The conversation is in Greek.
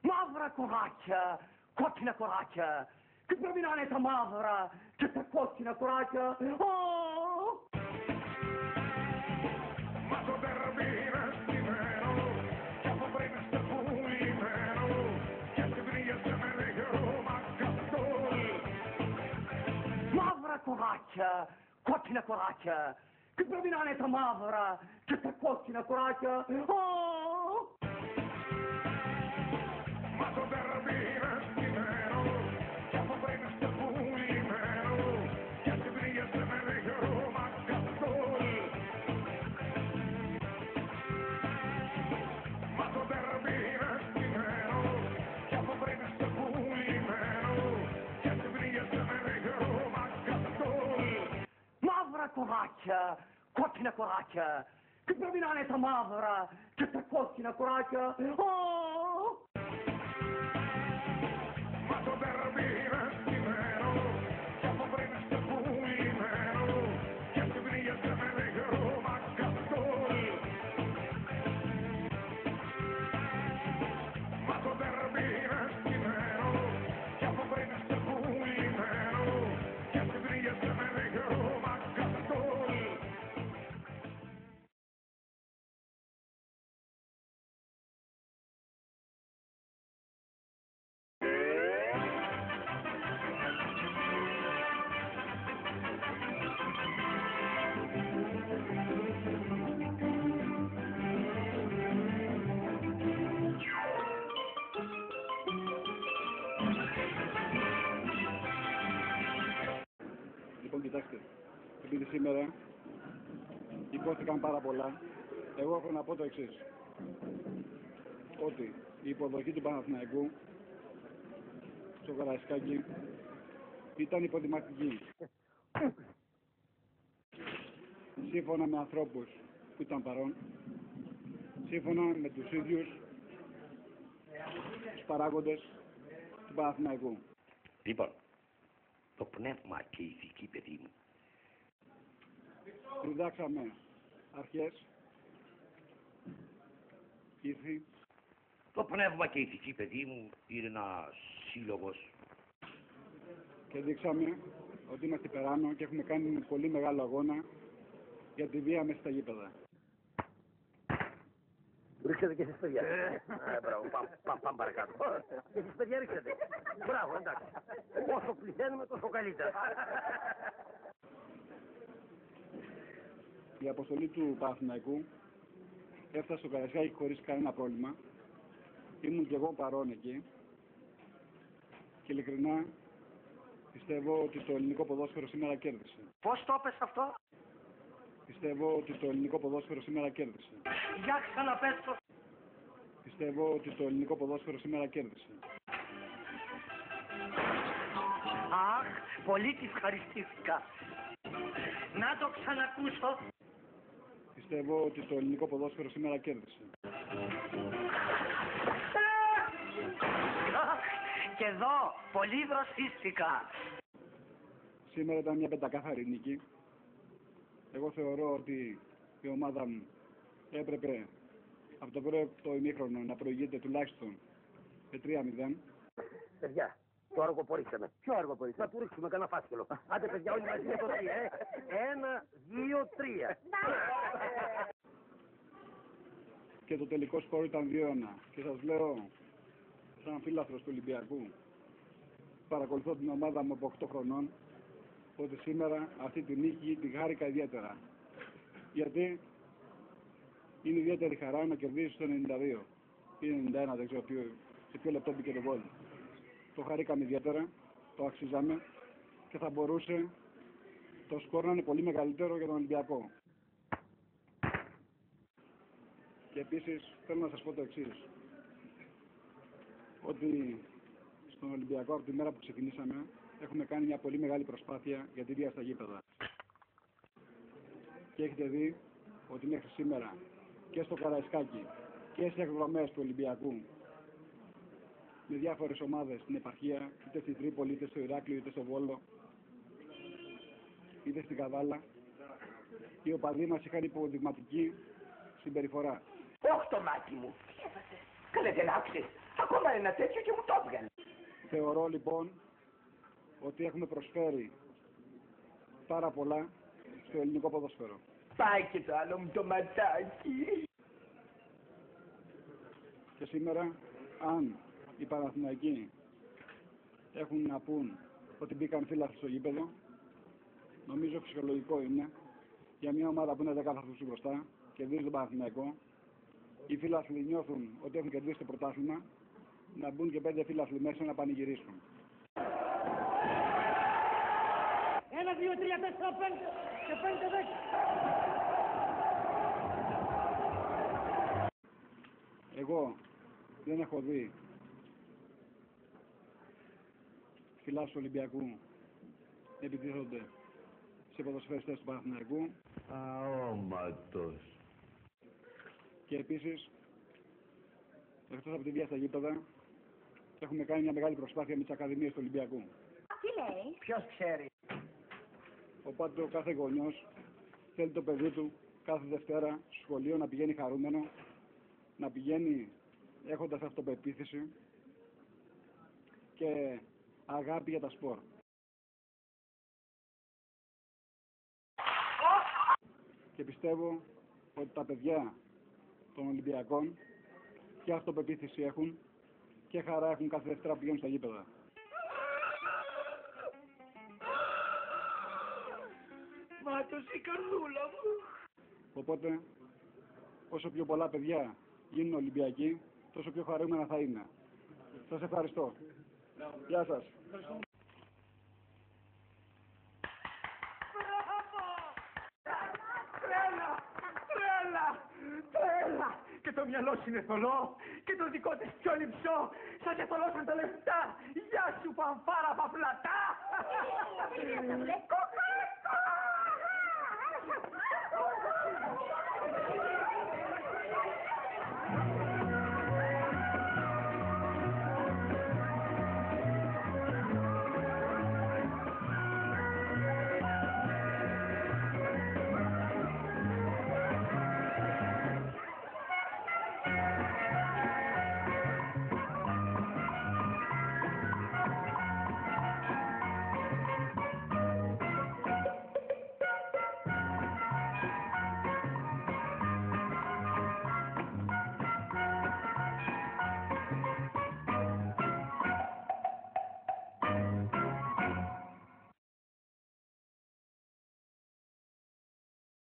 Μαύρα κοράκια, κόκκινα κοράκια. Και πρέπει να είναι τα μαύρα και τα κόκκινα κοράκια. Μα το τερμπί είναι στημένο κι από πριν είστε πουλημένο και συντρίγεσαι με νεκρό μακαστόλ. Μαύρα κοράκια, κόκκινα κοράκια. Και πρέπει να είναι τα μαύρα και τα κόκκινα κοράκια. Μα το τερμπί είναι στημένο κι από πριν είστε πουλημένο και συντρίγεσαι με νεκρό μακαστόλ. Μα το τερμπί είναι στημένο κι από πριν είστε πουλημένο και συντρίγεσαι με νεκρό μακαστόλ. Μαύρα κοράκια, κόκκινα κοράκια. Και πρέπει να είναι τα μαύρα και τα κόκκινα κοράκια. Μα το τερμπί είναι στημένο κι από πριν είστε πουλημένο και συντρίγεσαι με νεκρό μακαστόλ. Μα το τερμπί είναι στημένο κι από πριν είστε πουλημένο και συντρίγεσαι με νεκρό μακαστόλ. Λοιπόν, κοιτάξτε, επειδή σήμερα υπόθηκαν πάρα πολλά, εγώ έχω να πω το εξής. Ότι η υποδοχή του Παναθηναϊκού στο Καραϊσκάκι ήταν υποδηματική. Σύμφωνα με ανθρώπους που ήταν παρόν, σύμφωνα με τους ίδιους τους παράγοντες του Παναθηναϊκού. Λοιπόν, το πνεύμα και η ηθική, παιδί μου. Διδάξαμε αρχές, ήθη. Το πνεύμα και η ηθική, παιδί μου, είναι ένας σύλλογος. Και δείξαμε ότι είμαστε περάνω και έχουμε κάνει πολύ μεγάλο αγώνα για τη βία μέσα στα γήπεδα. Ρίξετε και εσείς παιδιά. Μπράβο, πάμε παρακάτω. Και εσείς παιδιά ρίξετε. Μπράβο, εντάξει. Όσο πληθαίνουμε τόσο καλύτερα. Η αποστολή του Παναθηναϊκού έφτασε στο Καραϊσκάκι χωρίς κανένα πρόβλημα. Ήμουν και εγώ παρόν εκεί. Και ειλικρινά πιστεύω ότι το ελληνικό ποδόσφαιρο σήμερα κέρδισε. Πώς το έπες αυτό? Πιστεύω ότι το ελληνικό ποδόσφαιρο σήμερα κέρδισε. Για ξαναπες το. Πιστεύω ότι το ελληνικό ποδόσφαιρο σήμερα κέρδισε. Αχ, πολύ τη ευχαριστήθηκα. Να το ξανακούσω. Πιστεύω ότι το ελληνικό ποδόσφαιρο σήμερα κέρδισε. Και εδώ, πολύ δροσίστηκα. Σήμερα ήταν μια πεντακάθαρη νίκη. Εγώ θεωρώ ότι η ομάδα μου έπρεπε από το πρώτο ημίχρονο να προηγείται τουλάχιστον με 3-0. Παιδιά, το αργοπορήσαμε. Ποιο αργοπορήσαμε? Να του ρίξουμε κανένα φάσκελο. Άντε παιδιά όλοι μαζί για το 3, 1, 2, 3. Και το τελικό σκορ ήταν 2-1. Και σας λέω, σαν φίλαθρος του Ολυμπιακού, παρακολουθώ την ομάδα μου από 8 χρονών, ότι σήμερα αυτή τη νίκη την χάρηκα ιδιαίτερα. Γιατί είναι ιδιαίτερη χαρά να κερδίσει το 92 ή 91, δεν ξέρω σε ποιο λεπτό μπήκε το γκολ. Το χαρήκαμε ιδιαίτερα, το αξίζαμε και θα μπορούσε το σκορ να είναι πολύ μεγαλύτερο για τον Ολυμπιακό. Και επίσης θέλω να σας πω το εξής, ότι στον Ολυμπιακό από τη μέρα που ξεκινήσαμε έχουμε κάνει μια πολύ μεγάλη προσπάθεια για τη βία στα γήπεδα. Και έχετε δει ότι μέχρι σήμερα και στο Καραϊσκάκι και στις εκδρομές του Ολυμπιακού με διάφορες ομάδες στην επαρχία, είτε στην Τρίπολη, είτε στο Ηράκλειο, είτε στο Βόλο, είτε στην Καβάλα, οι οπαδοί μας είχαν υποδειγματική συμπεριφορά. Όχι το μάτι μου. Καλέ δεν άκουσες. Ακόμα ένα τέτοιο και μου το έβγαλε. Θεωρώ λοιπόν ότι έχουμε προσφέρει πάρα πολλά στο ελληνικό ποδόσφαιρο. Πάει και το άλλο μου το ματάκι. Και σήμερα, αν οι Παναθηναϊκοί έχουν να πούν ότι μπήκαν φύλαθλοι στο γήπεδο, νομίζω φυσιολογικό είναι για μια ομάδα που είναι 10 βαθμούς μπροστά και δίνει τον Παναθηναϊκό, οι φύλαθλοι νιώθουν ότι έχουν κερδίσει το πρωτάθλημα, να μπουν και 5 φύλαθλοι μέσα να πανηγυρίσουν. 1, 2, 3, 4, 5 και 5, 10. Εγώ δεν έχω δει φυλάσσους του Ολυμπιακού να επιτίθονται σε ποδοσφαιριστές του Παναθηναϊκού. Αόματος. Και επίσης, εκτός από τη βία στα γήπεδα, έχουμε κάνει μια μεγάλη προσπάθεια με τις ακαδημίες του Ολυμπιακού. Τι λέει? Ποιος ξέρει. Οπότε ο κάθε γονιός θέλει το παιδί του κάθε Δευτέρα στο σχολείο να πηγαίνει χαρούμενο, να πηγαίνει έχοντας αυτοπεποίθηση και αγάπη για τα σπορ. Και πιστεύω ότι τα παιδιά των Ολυμπιακών και αυτοπεποίθηση έχουν και χαρά έχουν κάθε Δευτέρα που πηγαίνουν στα γήπεδα. Μάτωσε η καρδούλα μου. Οπότε, όσο πιο πολλά παιδιά γίνουν Ολυμπιακοί, τόσο πιο χαρούμενα θα είναι. Σας ευχαριστώ. Γεια σας. Τρέλα! Και το μυαλό σου είναι θολό και το δικό της πιο λυψό. Σας εθολώσαν τα λεφτά. Γεια σου φανφάρα παπλατά!